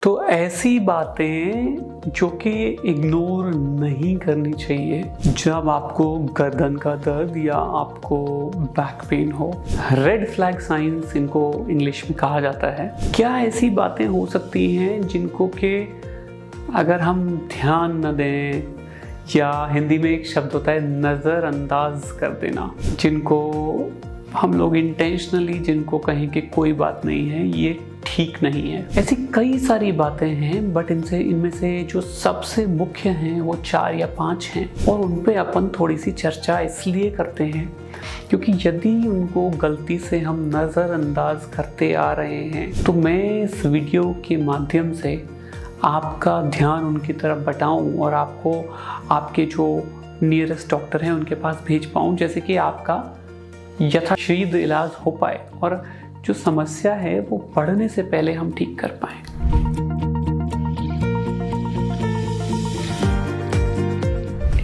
तो ऐसी बातें जो कि इग्नोर नहीं करनी चाहिए जब आपको गर्दन का दर्द या आपको बैक पेन हो। रेड फ्लैग साइंस इनको इंग्लिश में कहा जाता है। क्या ऐसी बातें हो सकती हैं जिनको कि अगर हम ध्यान न दें, या हिंदी में एक शब्द होता है नज़रअंदाज कर देना, जिनको हम लोग इंटेंशनली जिनको कहें कि कोई बात नहीं है, ये ठीक नहीं है। ऐसी कई सारी बातें हैं, बट इनमें से जो सबसे मुख्य हैं वो 4 या 5 हैं, और उन पे अपन थोड़ी सी चर्चा इसलिए करते हैं क्योंकि यदि उनको गलती से हम नज़रअंदाज करते आ रहे हैं तो मैं इस वीडियो के माध्यम से आपका ध्यान उनकी तरफ बटाऊं और आपको आपके जो नियरेस्ट डॉक्टर हैं उनके पास भेज पाऊं, जैसे कि आपका यथाशीघ्र इलाज हो पाए और जो समस्या है वो बढ़ने से पहले हम ठीक कर पाएं।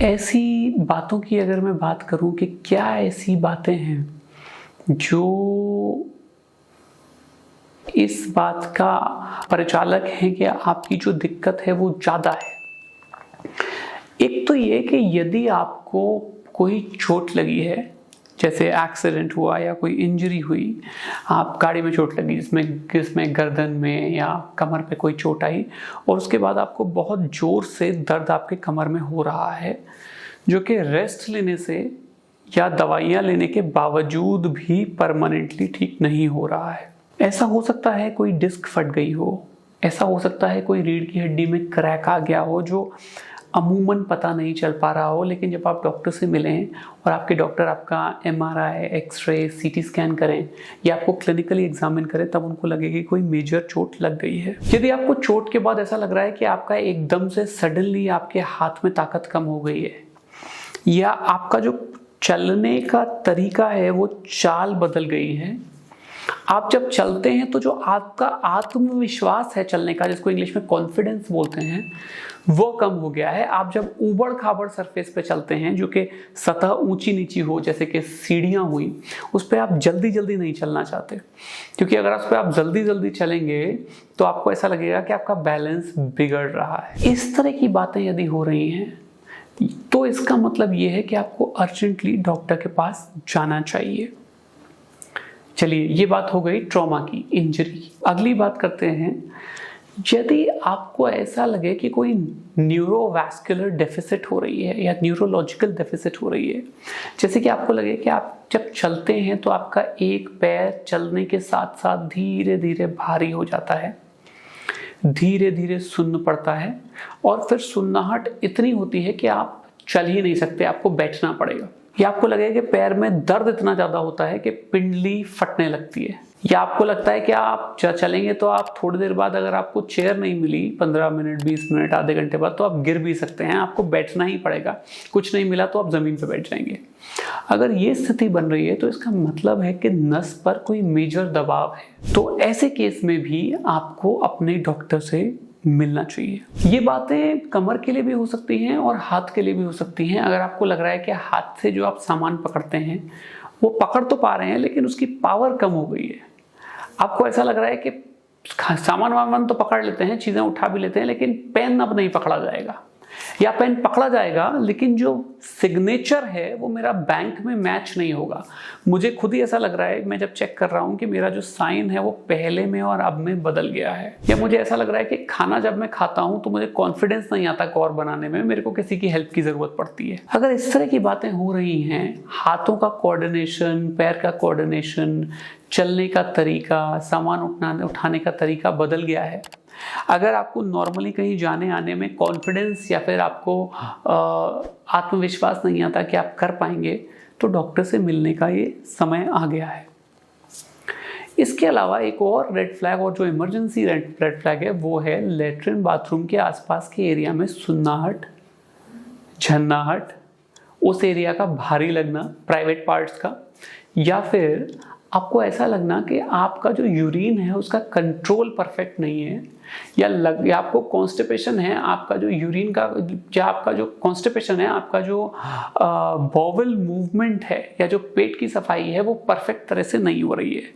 ऐसी बातों की अगर मैं बात करूं कि क्या ऐसी बातें हैं जो इस बात का परिचालक है कि आपकी जो दिक्कत है वो ज़्यादा है। एक तो ये कि यदि आपको कोई चोट लगी है, जैसे एक्सीडेंट हुआ या कोई इंजरी हुई, आप गाड़ी में चोट लगी जिसमें गर्दन में या कमर पे कोई चोट आई, और उसके बाद आपको बहुत ज़ोर से दर्द आपके कमर में हो रहा है, जो कि रेस्ट लेने से या दवाइयाँ लेने के बावजूद भी परमानेंटली ठीक नहीं हो रहा है। ऐसा हो सकता है कोई डिस्क फट गई हो, ऐसा हो सकता है कोई रीढ़ की हड्डी में क्रैक आ गया हो जो अमूमन पता नहीं चल पा रहा हो, लेकिन जब आप डॉक्टर से मिलें और आपके डॉक्टर आपका MRI, एक्सरे, CT स्कैन करें या आपको क्लिनिकली एग्जामिन करें, तब उनको लगे कि कोई मेजर चोट लग गई है। यदि आपको चोट के बाद ऐसा लग रहा है कि आपका एकदम से सडनली आपके हाथ में ताकत कम हो गई है, या आपका जो चलने का तरीका है वो चाल बदल गई है, आप जब चलते हैं तो जो आपका आत्मविश्वास है चलने का, जिसको इंग्लिश में कॉन्फिडेंस बोलते हैं, वो कम हो गया है। आप जब ऊबड़ खाबड़ सरफेस पे चलते हैं, जो कि सतह ऊंची नीची हो, जैसे कि सीढ़ियां हुई, उस पर आप जल्दी जल्दी नहीं चलना चाहते, क्योंकि अगर उस पर आप जल्दी जल्दी चलेंगे तो आपको ऐसा लगेगा कि आपका बैलेंस बिगड़ रहा है। इस तरह की बातें यदि हो रही हैं तो इसका मतलब ये है कि आपको अर्जेंटली डॉक्टर के पास जाना चाहिए। चलिए, ये बात हो गई ट्रॉमा की, इंजरी की। अगली बात करते हैं, यदि आपको ऐसा लगे कि कोई न्यूरोवैस्कुलर डेफिसिट हो रही है या न्यूरोलॉजिकल डेफिसिट हो रही है, जैसे कि आपको लगे कि आप जब चलते हैं तो आपका एक पैर चलने के साथ साथ धीरे धीरे भारी हो जाता है, धीरे धीरे सुन्न पड़ता है, और फिर सुन्नाहट इतनी होती है कि आप चल ही नहीं सकते, आपको बैठना पड़ेगा, या आपको लगेगा कि पैर में दर्द इतना ज़्यादा होता है कि पिंडली फटने लगती है, या आपको लगता है कि आप चलेंगे तो आप थोड़ी देर बाद अगर आपको चेयर नहीं मिली 15 मिनट, 20 मिनट, आधे घंटे बाद, तो आप गिर भी सकते हैं, आपको बैठना ही पड़ेगा, कुछ नहीं मिला तो आप ज़मीन पर बैठ जाएंगे। अगर ये स्थिति बन रही है तो इसका मतलब है कि नस पर कोई मेजर दबाव है। तो ऐसे केस में भी आपको अपने डॉक्टर से मिलना चाहिए। ये बातें कमर के लिए भी हो सकती हैं और हाथ के लिए भी हो सकती हैं। अगर आपको लग रहा है कि हाथ से जो आप सामान पकड़ते हैं वो पकड़ तो पा रहे हैं लेकिन उसकी पावर कम हो गई है, आपको ऐसा लग रहा है कि सामान तो पकड़ लेते हैं, चीज़ें उठा भी लेते हैं, लेकिन पेन अब नहीं पकड़ा जाएगा, या पेन पकड़ा जाएगा लेकिन जो सिग्नेचर है वो मेरा बैंक में मैच नहीं होगा। मुझे खुद ही ऐसा लग रहा है, मैं जब चेक कर रहा हूँ कि मेरा जो साइन है वो पहले में और अब में बदल गया है, या मुझे ऐसा लग रहा है कि खाना जब मैं खाता हूँ तो मुझे कॉन्फिडेंस नहीं आता और बनाने में, मेरे को किसी की हेल्प की ज़रूरत पड़ती है। अगर इस तरह की बातें हो रही हैं, हाथों का कोऑर्डिनेशन, पैर का कोऑर्डिनेशन, चलने का तरीका, सामान उठाने का तरीका बदल गया है, अगर आपको नॉर्मली कहीं जाने आने में कॉन्फिडेंस या फिर आपको आत्मविश्वास नहीं आता कि आप कर पाएंगे, तो डॉक्टर से मिलने का ये समय आ गया है। इसके अलावा एक और रेड फ्लैग, और जो इमरजेंसी रेड फ्लैग है, वो है लेटरिन बाथरूम के आसपास के एरिया में सुन्नाहट, झन्नाहट, उस एरिया का भारी लगना, प्राइवेट पार्ट्स का, या फिर आपको ऐसा लगना कि आपका जो यूरिन है उसका कंट्रोल परफेक्ट नहीं है, या आपको कॉन्स्टिपेशन है, आपका जो यूरिन का आपका जो कॉन्स्टिपेशन है, आपका जो बॉवल मूवमेंट है या जो पेट की सफाई है वो परफेक्ट तरह से नहीं हो रही है।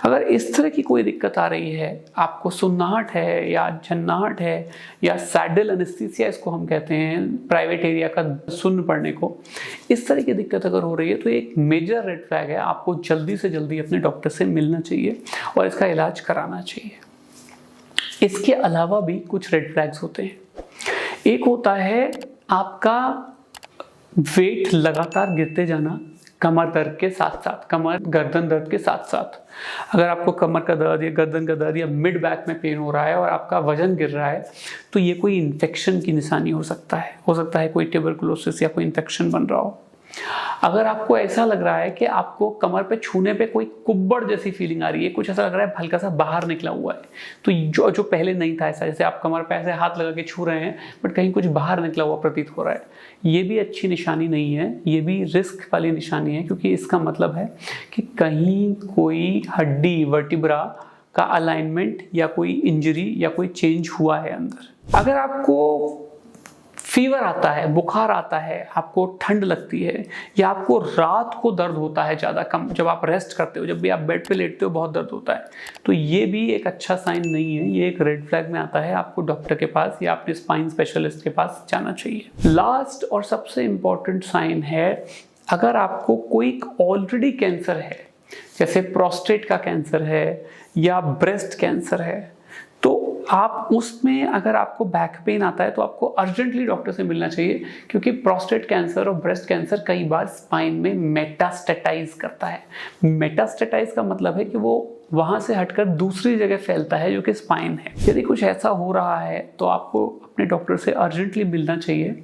अगर इस तरह की कोई दिक्कत आ रही है, आपको सुन्नाहट है या झन्नाहट है या सैडल एनेस्थीसिया इसको हम कहते हैं, प्राइवेट एरिया का सुन्न पड़ने को, इस तरह की दिक्कत अगर हो रही है तो एक मेजर रेड फ्लैग है। आपको जल्दी से जल्दी अपने डॉक्टर से मिलना चाहिए और इसका इलाज कराना चाहिए। इसके अलावा भी कुछ रेड फ्लैग्स होते हैं। एक होता है आपका वेट लगातार गिरते जाना, कमर दर्द के साथ साथ, कमर गर्दन दर्द के साथ साथ। अगर आपको कमर का दर्द या गर्दन का दर्द या मिड बैक में पेन हो रहा है और आपका वजन गिर रहा है तो ये कोई इन्फेक्शन की निशानी हो सकता है कोई ट्यूबरकुलोसिस या कोई इन्फेक्शन बन रहा हो। अगर आपको ऐसा लग रहा है कि आपको कमर पे छूने पे कोई कुब्बड़ जैसी फीलिंग आ रही है, कुछ ऐसा लग रहा है हल्का सा बाहर निकला हुआ है, तो जो पहले नहीं था ऐसा, जैसे आप कमर पे ऐसे हाथ लगा के छू रहे हैं बट कहीं कुछ बाहर निकला हुआ प्रतीत हो रहा है, ये भी अच्छी निशानी नहीं है, ये भी रिस्क वाली निशानी है, क्योंकि इसका मतलब है कि कहीं कोई हड्डी वर्टिब्रा का अलाइनमेंट या कोई इंजरी या कोई चेंज हुआ है अंदर। अगर आपको फीवर आता है, बुखार आता है, आपको ठंड लगती है या आपको रात को दर्द होता है ज़्यादा कम, जब आप रेस्ट करते हो, जब भी आप बेड पे लेटते हो बहुत दर्द होता है, तो ये भी एक अच्छा साइन नहीं है, ये एक रेड फ्लैग में आता है। आपको डॉक्टर के पास या अपने स्पाइन स्पेशलिस्ट के पास जाना चाहिए। लास्ट और सबसे इम्पॉर्टेंट साइन है, अगर आपको कोई ऑलरेडी कैंसर है, जैसे प्रोस्टेट का कैंसर है या ब्रेस्ट कैंसर है, तो आप उसमें अगर आपको बैक पेन आता है तो आपको अर्जेंटली डॉक्टर से मिलना चाहिए, क्योंकि प्रोस्टेट कैंसर और ब्रेस्ट कैंसर कई बार स्पाइन में मेटास्टेटाइज करता है। मेटास्टेटाइज का मतलब है कि वो वहाँ से हटकर दूसरी जगह फैलता है जो कि स्पाइन है। यदि कुछ ऐसा हो रहा है तो आपको अपने डॉक्टर से अर्जेंटली मिलना चाहिए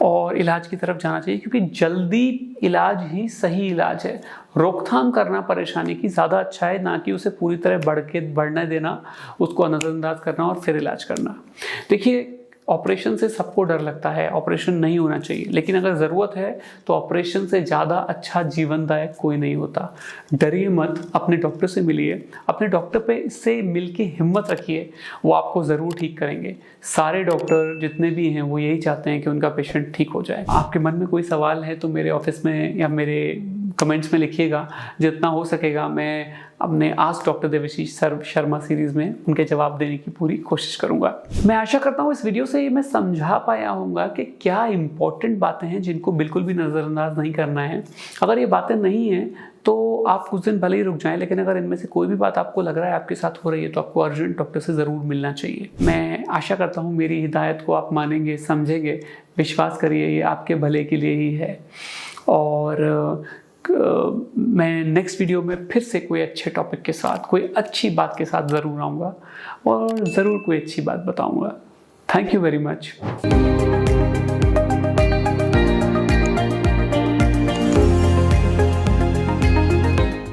और इलाज की तरफ जाना चाहिए, क्योंकि जल्दी इलाज ही सही इलाज है। रोकथाम करना परेशानी की ज़्यादा अच्छा है, ना कि उसे पूरी तरह बढ़ने देना, उसको नज़रअंदाज करना और फिर इलाज करना। देखिए, ऑपरेशन से सबको डर लगता है, ऑपरेशन नहीं होना चाहिए, लेकिन अगर ज़रूरत है तो ऑपरेशन से ज़्यादा अच्छा जीवनदायक कोई नहीं होता। डरिए मत, अपने डॉक्टर से मिलिए, अपने डॉक्टर पे से मिल के हिम्मत रखिए, वो आपको ज़रूर ठीक करेंगे। सारे डॉक्टर जितने भी हैं वो यही चाहते हैं कि उनका पेशेंट ठीक हो जाए। आपके मन में कोई सवाल है तो मेरे ऑफिस में या मेरे कमेंट्स में लिखिएगा, जितना हो सकेगा मैं अपने ask doctor Devashish Sharma series में उनके जवाब देने की पूरी कोशिश करूंगा। मैं आशा करता हूँ इस वीडियो से ये मैं समझा पाया हूँगा कि क्या इंपॉर्टेंट बातें हैं जिनको बिल्कुल भी नज़रअंदाज नहीं करना है। अगर ये बातें नहीं हैं तो आप कुछ दिन भले ही रुक जाएं, लेकिन अगर इनमें से कोई भी बात आपको लग रहा है आपके साथ हो रही है तो आपको अर्जेंट डॉक्टर से ज़रूर मिलना चाहिए। मैं आशा करता हूँ मेरी हिदायत को आप मानेंगे, समझेंगे। विश्वास करिए, ये आपके भले के लिए ही है। और मैं नेक्स्ट वीडियो में फिर से कोई अच्छे टॉपिक के साथ, कोई अच्छी बात के साथ ज़रूर आऊँगा और ज़रूर कोई अच्छी बात बताऊँगा। Thank you very much.